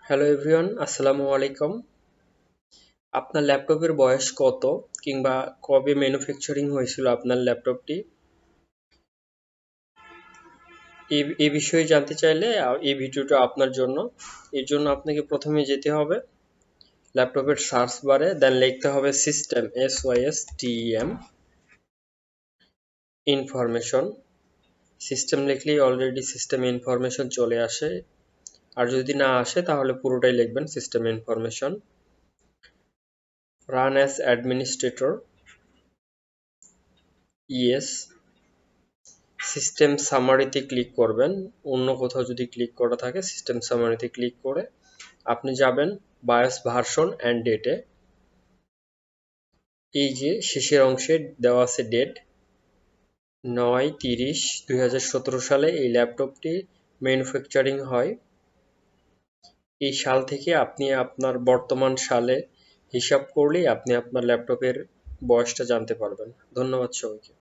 Hello everyone, আসসালামু আলাইকুম। আপনার ল্যাপটপের বয়স কত কিংবা কবে ম্যানুফ্যাকচারিং হয়েছিল আপনার ল্যাপটপটি? এই বিষয়ে জানতে চাইলে এই ভিডিওটা আপনার জন্য। এর জন্য আপনাকে প্রথমে যেতে হবে ল্যাপটপের সার্চ বারে, দেন লিখতে হবে সিস্টেম, SYSTEM, ইনফরমেশন। সিস্টেম লিখলেই অলরেডি সিস্টেম ইনফরমেশন চলে আসে, আর যদি না আসে তাহলে পুরোটাই লিখবেন system information. Run as administrator, yes. System সামারিতে ক্লিক করবেন, অন্য কোথাও যদি ক্লিক করা থাকে সিস্টেম সামারিতে ক্লিক করে আপনি যাবেন বায়োস ভার্সন অ্যান্ড ডেটে। এই যে শেষের অংশে দেওয়া আছে ডেট 9/30/2017 সালে এই ল্যাপটপটি ম্যানুফ্যাকচারিং হয়। এই সাল থেকে আপনি আপনার বর্তমান সালে হিসাব করলেই আপনি আপনার ল্যাপটপের বয়সটা জানতে পারবেন। ধন্যবাদ সবাইকে।